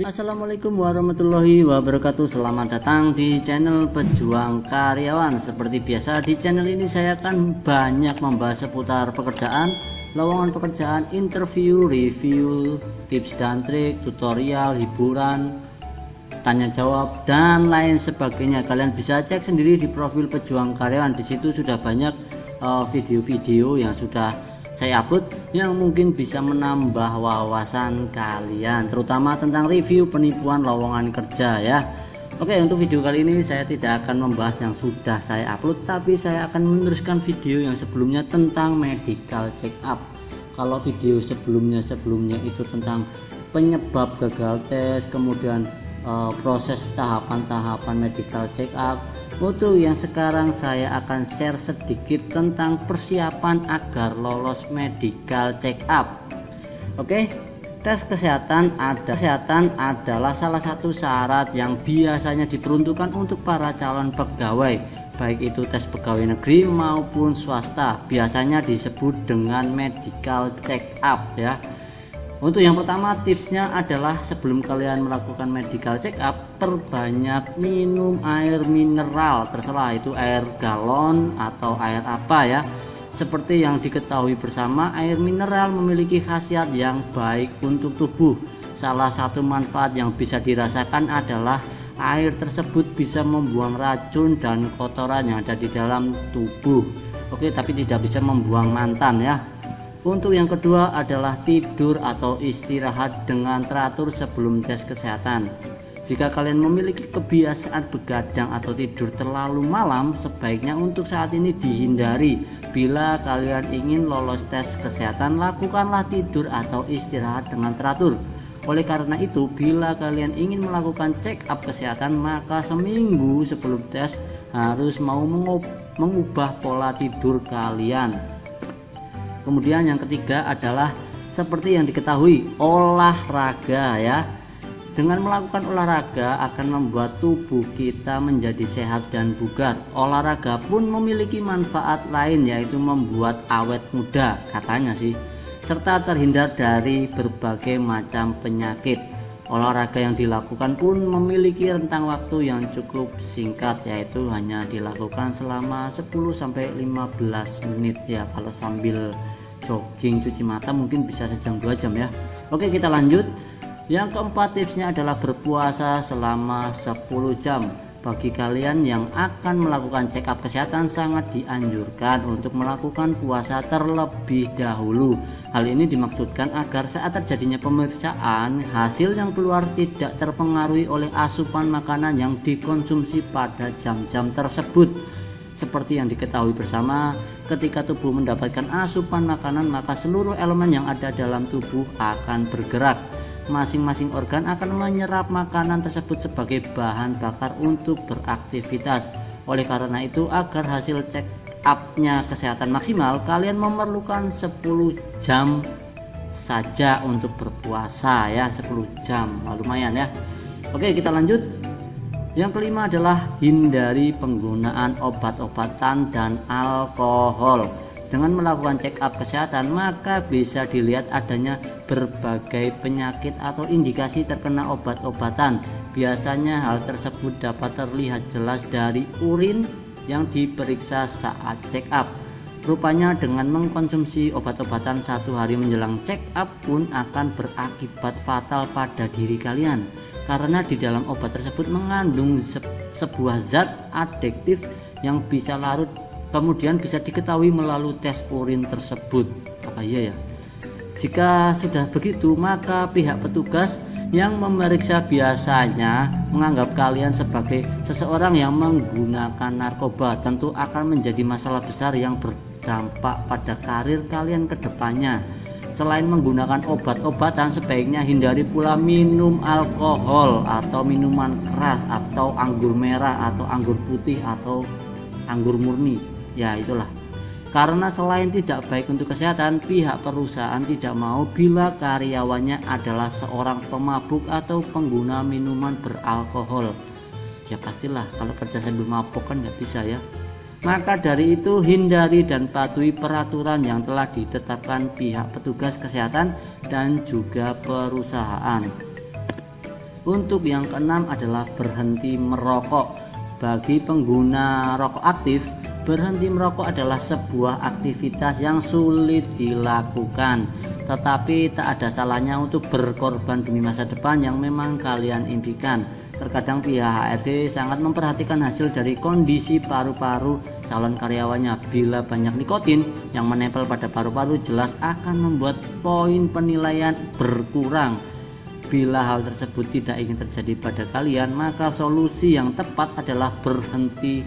Assalamualaikum warahmatullahi wabarakatuh. Selamat datang di channel Pejuang Karyawan. Seperti biasa di channel ini saya akan banyak membahas seputar pekerjaan, lowongan pekerjaan, interview, review, tips dan trik, tutorial, hiburan, tanya jawab dan lain sebagainya. Kalian bisa cek sendiri di profil Pejuang Karyawan. Di situ sudah banyak video-video yang sudah saya upload yang mungkin bisa menambah wawasan kalian, terutama tentang review penipuan lowongan kerja ya. Oke, untuk video kali ini saya tidak akan membahas yang sudah saya upload, tapi saya akan meneruskan video yang sebelumnya tentang medical check up. Kalau video sebelumnya itu tentang penyebab gagal tes, kemudian proses tahapan-tahapan medical check up. Untuk yang sekarang saya akan share sedikit tentang persiapan agar lolos medical check up. Oke, tes kesehatan adalah salah satu syarat yang biasanya diperuntukkan untuk para calon pegawai, baik itu tes pegawai negeri maupun swasta. Biasanya disebut dengan medical check up ya. Untuk yang pertama, tipsnya adalah sebelum kalian melakukan medical check up, perbanyak minum air mineral, terserah itu air galon atau air apa ya. Seperti yang diketahui bersama, air mineral memiliki khasiat yang baik untuk tubuh. Salah satu manfaat yang bisa dirasakan adalah air tersebut bisa membuang racun dan kotoran yang ada di dalam tubuh. Oke, tapi tidak bisa membuang mantan ya. Untuk yang kedua adalah tidur atau istirahat dengan teratur sebelum tes kesehatan. Jika kalian memiliki kebiasaan begadang atau tidur terlalu malam, sebaiknya untuk saat ini dihindari. Bila kalian ingin lolos tes kesehatan, lakukanlah tidur atau istirahat dengan teratur. Oleh karena itu, bila kalian ingin melakukan check up kesehatan, maka seminggu sebelum tes harus mau mengubah pola tidur kalian. Kemudian yang ketiga adalah seperti yang diketahui, olahraga ya. Dengan melakukan olahraga akan membuat tubuh kita menjadi sehat dan bugar. Olahraga pun memiliki manfaat lain, yaitu membuat awet muda katanya sih, serta terhindar dari berbagai macam penyakit. Olahraga yang dilakukan pun memiliki rentang waktu yang cukup singkat, yaitu hanya dilakukan selama 10-15 menit ya. Kalau sambil jogging, cuci mata mungkin bisa sejam 2 jam ya. Oke, kita lanjut. Yang keempat, tipsnya adalah berpuasa selama 10 jam. Bagi kalian yang akan melakukan check up kesehatan, sangat dianjurkan untuk melakukan puasa terlebih dahulu. Hal ini dimaksudkan agar saat terjadinya pemeriksaan, hasil yang keluar tidak terpengaruhi oleh asupan makanan yang dikonsumsi pada jam-jam tersebut. Seperti yang diketahui bersama, ketika tubuh mendapatkan asupan makanan, maka seluruh elemen yang ada dalam tubuh akan bergerak. Masing-masing organ akan menyerap makanan tersebut sebagai bahan bakar untuk beraktivitas. Oleh karena itu, agar hasil check up-nya kesehatan maksimal, kalian memerlukan 10 jam saja untuk berpuasa ya. 10 jam, lumayan ya. Oke, kita lanjut. Yang kelima adalah hindari penggunaan obat-obatan dan alkohol. Dengan melakukan check up kesehatan, maka bisa dilihat adanya berbagai penyakit atau indikasi terkena obat-obatan. Biasanya hal tersebut dapat terlihat jelas dari urin yang diperiksa saat check up. Rupanya dengan mengkonsumsi obat-obatan 1 hari menjelang check up pun akan berakibat fatal pada diri kalian, karena di dalam obat tersebut mengandung sebuah zat adiktif yang bisa larut, kemudian bisa diketahui melalui tes urin tersebut. Apa iya ya? Jika sudah begitu, maka pihak petugas yang memeriksa biasanya menganggap kalian sebagai seseorang yang menggunakan narkoba. Tentu akan menjadi masalah besar yang berdampak pada karir kalian ke depannya. Selain menggunakan obat-obatan, sebaiknya hindari pula minum alkohol atau minuman keras atau anggur merah atau anggur putih atau anggur murni. Ya itulah. Karena selain tidak baik untuk kesehatan, pihak perusahaan tidak mau bila karyawannya adalah seorang pemabuk atau pengguna minuman beralkohol. Ya pastilah, kalau kerja sambil mabuk kan nggak bisa ya. Maka dari itu, hindari dan patuhi peraturan yang telah ditetapkan pihak petugas kesehatan dan juga perusahaan. Untuk yang keenam adalah berhenti merokok. Bagi pengguna rokok aktif, berhenti merokok adalah sebuah aktivitas yang sulit dilakukan, tetapi tak ada salahnya untuk berkorban demi masa depan yang memang kalian impikan. Terkadang pihak HRD sangat memperhatikan hasil dari kondisi paru-paru calon karyawannya. Bila banyak nikotin yang menempel pada paru-paru, jelas akan membuat poin penilaian berkurang. Bila hal tersebut tidak ingin terjadi pada kalian, maka solusi yang tepat adalah berhenti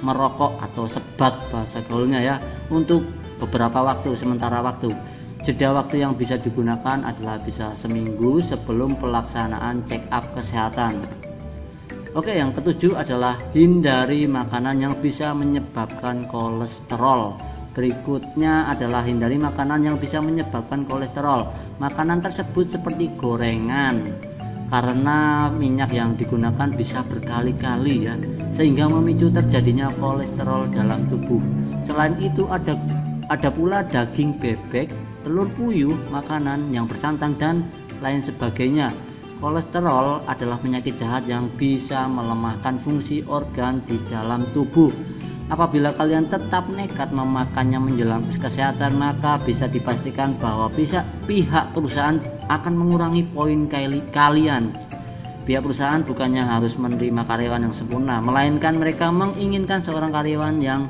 merokok atau sebat bahasa gaulnya ya, untuk beberapa waktu, sementara waktu. Jeda waktu yang bisa digunakan adalah bisa seminggu sebelum pelaksanaan check up kesehatan. Oke, yang ketujuh adalah hindari makanan yang bisa menyebabkan kolesterol. Berikutnya adalah hindari makanan yang bisa menyebabkan kolesterol. Makanan tersebut seperti gorengan, karena minyak yang digunakan bisa berkali-kali ya, sehingga memicu terjadinya kolesterol dalam tubuh. Selain itu ada pula daging bebek, telur puyuh, makanan yang bersantan dan lain sebagainya. Kolesterol adalah penyakit jahat yang bisa melemahkan fungsi organ di dalam tubuh. Apabila kalian tetap nekat memakannya menjelang tes kesehatan, maka bisa dipastikan bahwa pihak perusahaan akan mengurangi poin kalian. Pihak perusahaan bukannya harus menerima karyawan yang sempurna, melainkan mereka menginginkan seorang karyawan yang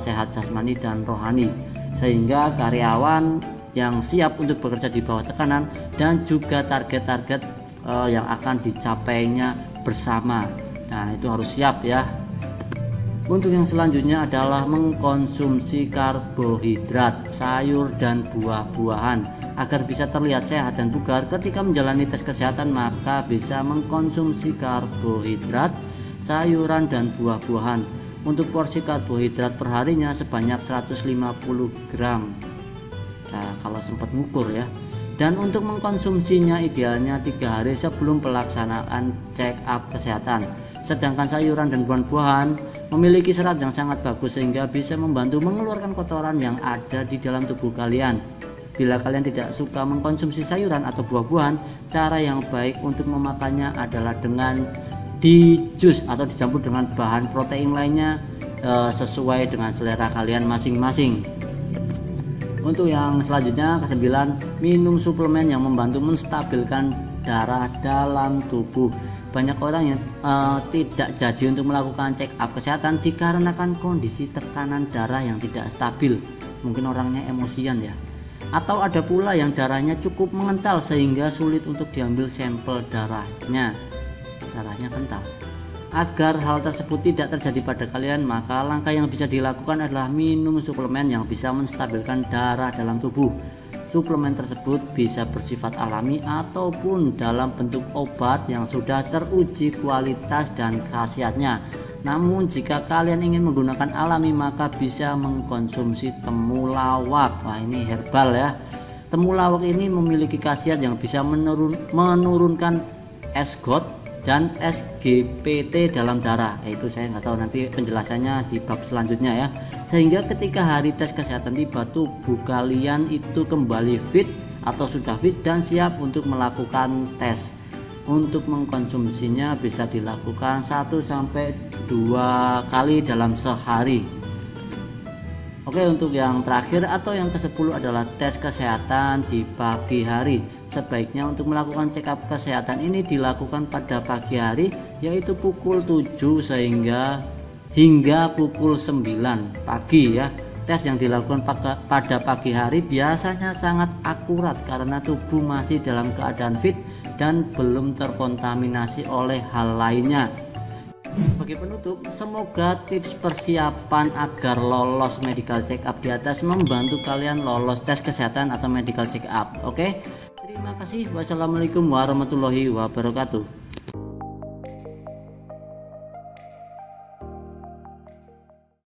sehat jasmani dan rohani, sehingga karyawan yang siap untuk bekerja di bawah tekanan dan juga target-target yang akan dicapainya bersama. Nah, itu harus siap ya. Untuk yang selanjutnya adalah mengkonsumsi karbohidrat, sayur dan buah-buahan. Agar bisa terlihat sehat dan bugar ketika menjalani tes kesehatan, maka bisa mengkonsumsi karbohidrat, sayuran dan buah-buahan. Untuk porsi karbohidrat perharinya sebanyak 150 gram. Nah, kalau sempat ngukur ya. Dan untuk mengkonsumsinya idealnya 3 hari sebelum pelaksanaan check up kesehatan. Sedangkan sayuran dan buah-buahan memiliki serat yang sangat bagus sehingga bisa membantu mengeluarkan kotoran yang ada di dalam tubuh kalian. Bila kalian tidak suka mengkonsumsi sayuran atau buah-buahan, cara yang baik untuk memakannya adalah dengan di jus atau dicampur dengan bahan protein lainnya sesuai dengan selera kalian masing-masing. Untuk yang selanjutnya, ke-9, minum suplemen yang membantu menstabilkan darah dalam tubuh. Banyak orang yang tidak jadi untuk melakukan check up kesehatan dikarenakan kondisi tekanan darah yang tidak stabil. Mungkin orangnya emosian ya. Atau ada pula yang darahnya cukup mengental sehingga sulit untuk diambil sampel darahnya kental. Agar hal tersebut tidak terjadi pada kalian, maka langkah yang bisa dilakukan adalah minum suplemen yang bisa menstabilkan darah dalam tubuh. Suplemen tersebut bisa bersifat alami ataupun dalam bentuk obat yang sudah teruji kualitas dan khasiatnya. Namun jika kalian ingin menggunakan alami, maka bisa mengkonsumsi temulawak. Wah, ini herbal ya. Temulawak ini memiliki khasiat yang bisa menurunkan esgot dan SGPT dalam darah. Itu saya nggak tahu, nanti penjelasannya di bab selanjutnya ya. Sehingga ketika hari tes kesehatan tiba, tubuh kalian itu kembali fit atau sudah fit dan siap untuk melakukan tes. Untuk mengkonsumsinya bisa dilakukan 1-2 kali dalam sehari. Oke, untuk yang terakhir atau yang ke-10 adalah tes kesehatan di pagi hari. Sebaiknya untuk melakukan check up kesehatan ini dilakukan pada pagi hari, yaitu pukul 7 hingga pukul 9 pagi ya. Tes yang dilakukan pada pagi hari biasanya sangat akurat karena tubuh masih dalam keadaan fit dan belum terkontaminasi oleh hal lainnya. Sebagai penutup, semoga tips persiapan agar lolos medical check up di atas membantu kalian lolos tes kesehatan atau medical check up. Oke, terima kasih. Wassalamualaikum warahmatullahi wabarakatuh.